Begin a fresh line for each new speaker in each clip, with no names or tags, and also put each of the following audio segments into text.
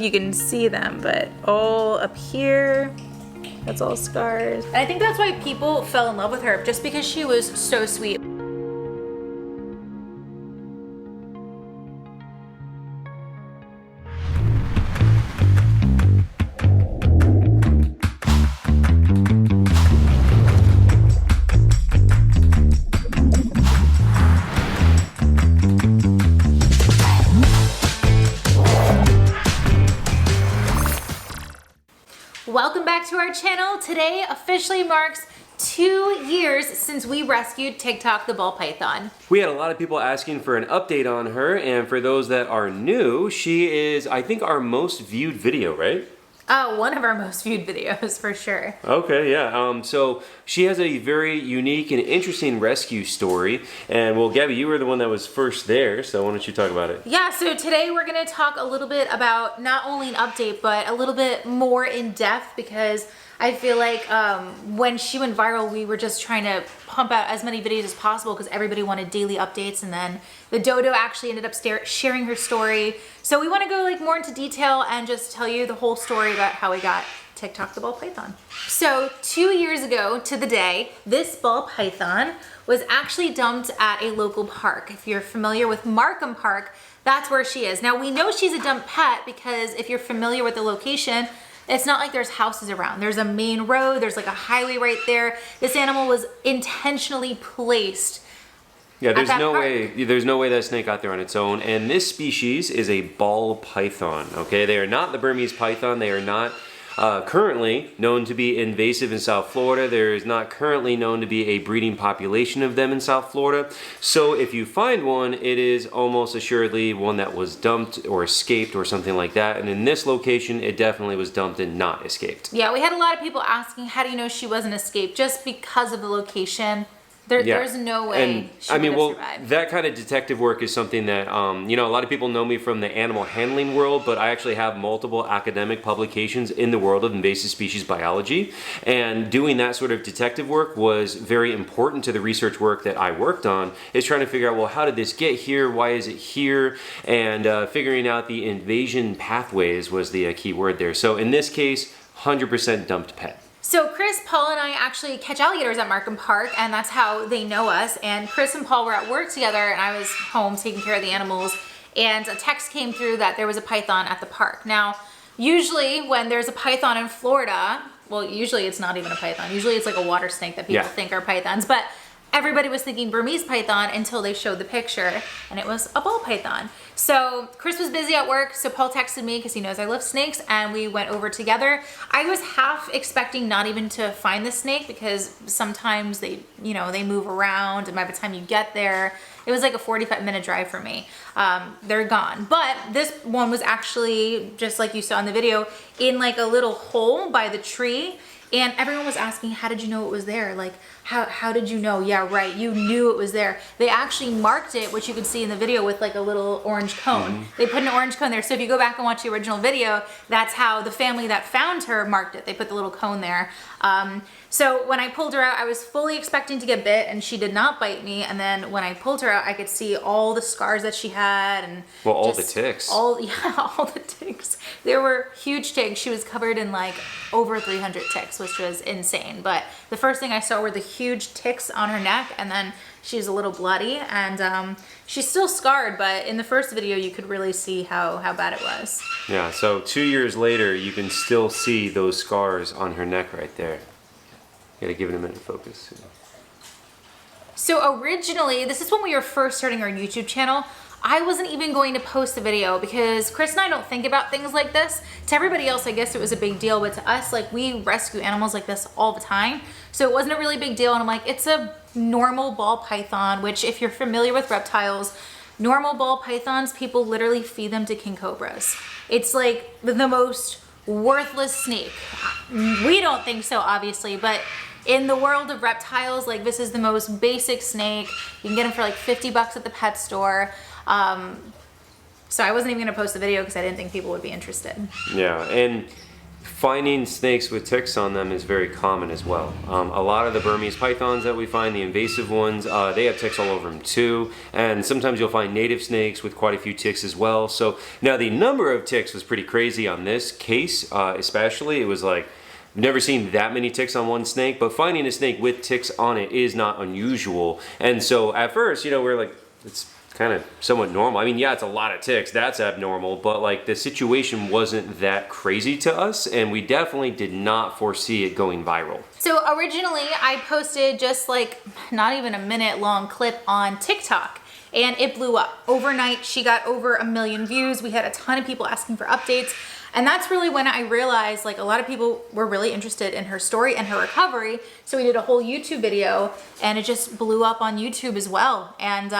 You can see them, but all up here, that's all scars. And I think that's why people fell in love with her, just because she was so sweet. Welcome back to our channel. Today officially marks 2 years since we rescued Ticktock the ball python.
We had a lot of people asking for an update on her, and for those that are new, she is, I think, our most viewed video, right?
One of our most viewed videos for sure.
Okay, yeah. So she has a very unique and interesting rescue story. And well, Gabby, you were the one that was first there, so why don't you talk about it?
Yeah, so today we're gonna talk a little bit about not only an update, but a little bit more in depth, because I feel like when she went viral, we were just trying to pump out as many videos as possible because everybody wanted daily updates, and then the dodo actually ended up sharing her story. So we want to go like more into detail and just tell you the whole story about how we got Ticktock the ball python. So 2 years ago to the day, this ball python was actually dumped at a local park. If you're familiar with Markham Park, that's where she is. Now we know she's a dump pet because if you're familiar with the location, it's not like there's houses around. There's a main road, there's like a highway right there. This animal was intentionally placed.
Yeah, there's no way that snake got there on its own. And this species is a ball python, okay? They are not the Burmese python. They are not currently known to be invasive in South Florida. There is not currently known to be a breeding population of them in South Florida. So if you find one, it is almost assuredly one that was dumped or escaped or something like that. And in this location, it definitely was dumped and not escaped.
Yeah, we had a lot of people asking, how do you know she wasn't escaped? Just because of the location. There's no way she would have survived.
That kind of detective work is something that, you know, a lot of people know me from the animal handling world, but I actually have multiple academic publications in the world of invasive species biology. And doing that sort of detective work was very important to the research work that I worked on, is trying to figure out, well, how did this get here? Why is it here? And figuring out the invasion pathways was the key word there. So in this case, 100% dumped pet.
So Chris, Paul, and I actually catch alligators at Markham Park, and that's how they know us. And Chris and Paul were at work together, and I was home taking care of the animals, and a text came through that there was a python at the park. Now, usually when there's a python in Florida, well, usually it's not even a python. Usually it's like a water snake that people think are pythons, but everybody was thinking Burmese python until they showed the picture, and it was a ball python. So Chris was busy at work, so Paul texted me because he knows I love snakes, and we went over together. I was half expecting not even to find the snake because sometimes they move around, and by the time you get there, it was like a 45-minute drive for me. They're gone. But this one was actually, just like you saw in the video, in like a little hole by the tree. And everyone was asking, how did you know it was there? Like, how did you know? Yeah, right, you knew it was there. They actually marked it, which you could see in the video, with like a little orange cone. They put an orange cone there. So if you go back and watch the original video, that's how the family that found her marked it. They put the little cone there. So when I pulled her out, I was fully expecting to get bit, and she did not bite me. And then when I pulled her out, I could see all the scars that she had, and
all the ticks.
All the ticks. There were huge ticks. She was covered in like over 300 ticks, which was insane. But the first thing I saw were the huge ticks on her neck, and then she's a little bloody, and she's still scarred, but in the first video you could really see how bad it was.
Yeah, so 2 years later, you can still see those scars on her neck right there. Gotta give it a minute to focus.
So originally, this is when we were first starting our YouTube channel, I wasn't even going to post the video because Chris and I don't think about things like this. To everybody else, I guess it was a big deal, but to us, like, we rescue animals like this all the time. So it wasn't a really big deal, and I'm like, it's a normal ball python, which if you're familiar with reptiles, normal ball pythons, people literally feed them to king cobras. It's like the most worthless snake. We don't think so, obviously, but in the world of reptiles, like, this is the most basic snake. You can get them for like 50 bucks at the pet store. So I wasn't even gonna post the video because I didn't think people would be interested.
Yeah, and finding snakes with ticks on them is very common as well. A lot of the Burmese pythons that we find, the invasive ones, they have ticks all over them too. And sometimes you'll find native snakes with quite a few ticks as well. So now the number of ticks was pretty crazy on this case, especially. It was like, never seen that many ticks on one snake, but finding a snake with ticks on it is not unusual. And so at first, you know, we're like, it's kind of somewhat normal. I mean, yeah, it's a lot of ticks, that's abnormal, but like the situation wasn't that crazy to us, and we definitely did not foresee it going viral.
So originally I posted just like not even a minute long clip on TikTok, and it blew up. Overnight, she got over 1 million views. We had a ton of people asking for updates. And that's really when I realized like a lot of people were really interested in her story and her recovery. So we did a whole YouTube video, and it just blew up on YouTube as well. And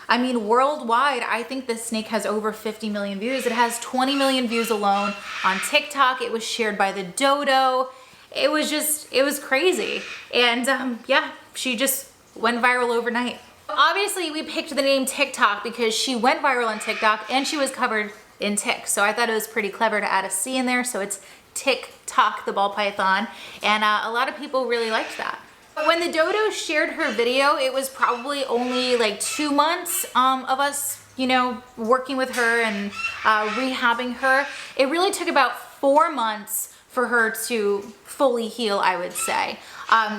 I mean, worldwide, I think this snake has over 50 million views. It has 20 million views alone on TikTok. It was shared by the dodo. It was crazy. And yeah, she just went viral overnight. Obviously, we picked the name TikTok because she went viral on TikTok and she was covered in ticks. So I thought it was pretty clever to add a C in there. So it's TikTok, the ball python. And a lot of people really liked that. When the dodo shared her video, it was probably only like 2 months of us, you know, working with her and rehabbing her. It really took about 4 months for her to fully heal, I would say.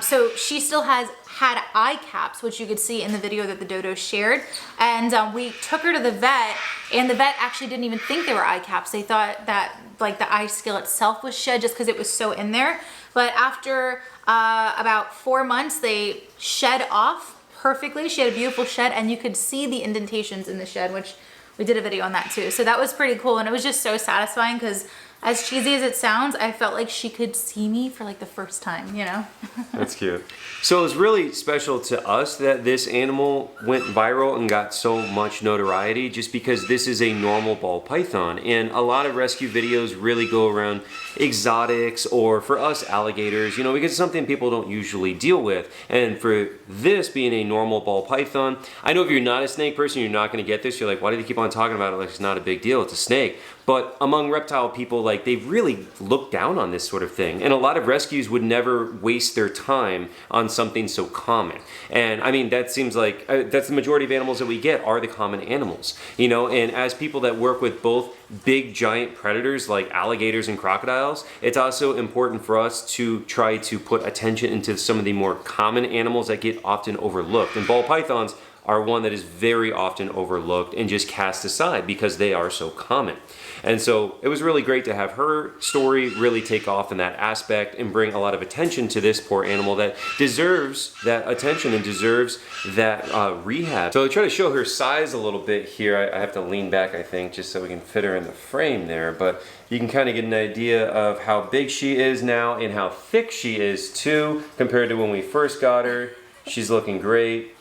So she still had eye caps, which you could see in the video that the dodo shared. And we took her to the vet, and the vet actually didn't even think they were eye caps. They thought that like the eye scale itself was shed just because it was so in there. But after about 4 months, they shed off perfectly. She had a beautiful shed, and you could see the indentations in the shed, which we did a video on that too. So that was pretty cool, and it was just so satisfying because as cheesy as it sounds, I felt like she could see me for like the first time, you know?
That's cute. So it was really special to us that this animal went viral and got so much notoriety just because this is a normal ball python. And a lot of rescue videos really go around exotics, or for us, alligators, you know, because it's something people don't usually deal with. And for this being a normal ball python, I know if you're not a snake person, you're not going to get this. You're like, why do you keep on talking about it like it's not a big deal? It's a snake. But among reptile people, like, they really look down on this sort of thing. And a lot of rescues would never waste their time on something so common. And I mean, that seems like, that's the majority of animals that we get are the common animals, you know? And as people that work with both big giant predators like alligators and crocodiles, it's also important for us to try to put attention into some of the more common animals that get often overlooked. And ball pythons are one that is very often overlooked and just cast aside because they are so common. And so it was really great to have her story really take off in that aspect and bring a lot of attention to this poor animal that deserves that attention and deserves that rehab. So I try to show her size a little bit here. I have to lean back, I think, just so we can fit her in the frame there. But you can kind of get an idea of how big she is now and how thick she is too compared to when we first got her. She's looking great.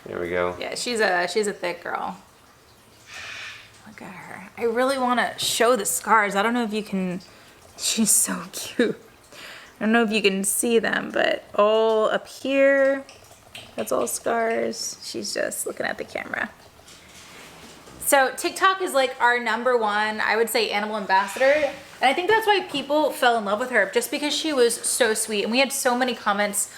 There we go.
Yeah, she's a thick girl. Look at her. I really want to show the scars. I don't know if you can. She's so cute. I don't know if you can see them, but all up here, that's all scars. She's just looking at the camera. So TikTok is like our #1, I would say, animal ambassador. And I think that's why people fell in love with her, just because she was so sweet. And we had so many comments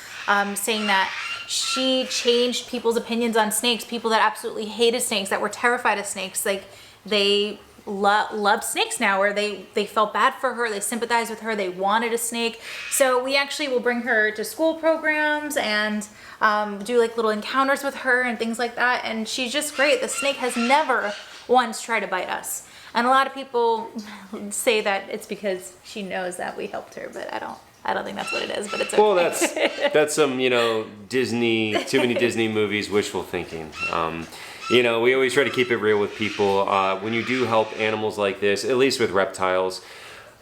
saying that she changed people's opinions on snakes. People that absolutely hated snakes, that were terrified of snakes, like they loved snakes now, or they felt bad for her, they sympathized with her, they wanted a snake. So we actually will bring her to school programs and do like little encounters with her and things like that. And she's just great. The snake has never once tried to bite us. And a lot of people say that it's because she knows that we helped her, but I don't think that's what it is, but it's okay.
Well, that's some, you know, too many Disney movies, wishful thinking. You know, we always try to keep it real with people. When you do help animals like this, at least with reptiles,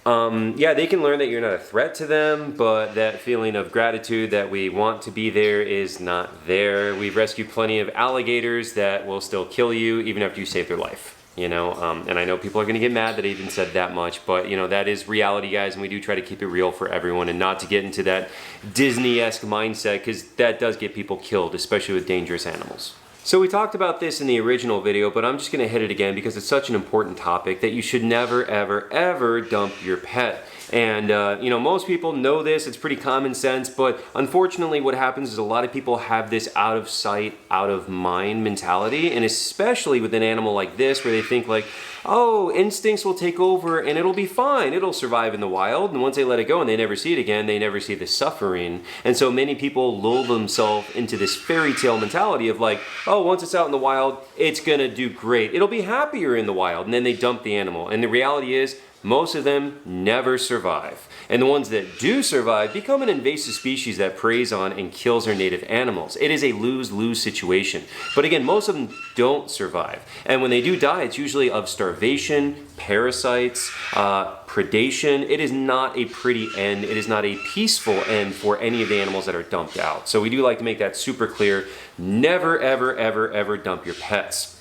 yeah, they can learn that you're not a threat to them, but that feeling of gratitude that we want to be there is not there. We've rescued plenty of alligators that will still kill you even after you save their life. You know, and I know people are going to get mad that I even said that much, but you know, that is reality, guys, and we do try to keep it real for everyone and not to get into that Disney-esque mindset, because that does get people killed, especially with dangerous animals. So we talked about this in the original video, but I'm just going to hit it again because it's such an important topic that you should never, ever, ever dump your pet. And you know, most people know this, it's pretty common sense, but unfortunately what happens is a lot of people have this out of sight, out of mind mentality, and especially with an animal like this where they think like, oh, instincts will take over and it'll be fine, it'll survive in the wild, and once they let it go and they never see it again, they never see the suffering. And so many people lull themselves into this fairy tale mentality of like, oh, once it's out in the wild, it's gonna do great, it'll be happier in the wild, and then they dump the animal. And the reality is, most of them never survive. And the ones that do survive become an invasive species that preys on and kills their native animals. It is a lose-lose situation. But again, most of them don't survive. And when they do die, it's usually of starvation, parasites, predation. It is not a pretty end. It is not a peaceful end for any of the animals that are dumped out. So we do like to make that super clear. Never, ever, ever, ever dump your pets.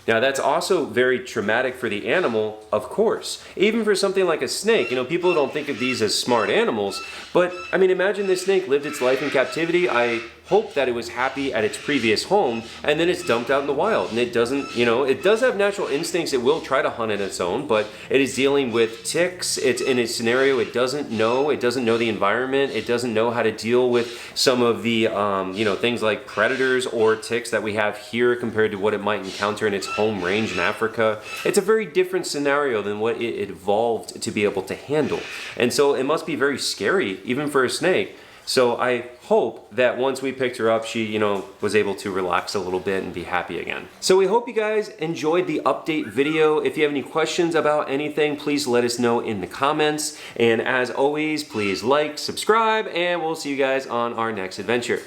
Now that's also very traumatic for the animal, of course. Even for something like a snake, you know, people don't think of these as smart animals, but I mean, imagine this snake lived its life in captivity. I hope that it was happy at its previous home, and then it's dumped out in the wild, and it doesn't, you know, it does have natural instincts. It will try to hunt on its own, but it is dealing with ticks. It's in a scenario it doesn't know. It doesn't know the environment. It doesn't know how to deal with some of the, you know, things like predators or ticks that we have here compared to what it might encounter in its home range in Africa. It's a very different scenario than what it evolved to be able to handle. And so it must be very scary, even for a snake. So I hope that once we picked her up, she, you know, was able to relax a little bit and be happy again. So we hope you guys enjoyed the update video. If you have any questions about anything, please let us know in the comments. And as always, please like, subscribe, and we'll see you guys on our next adventure.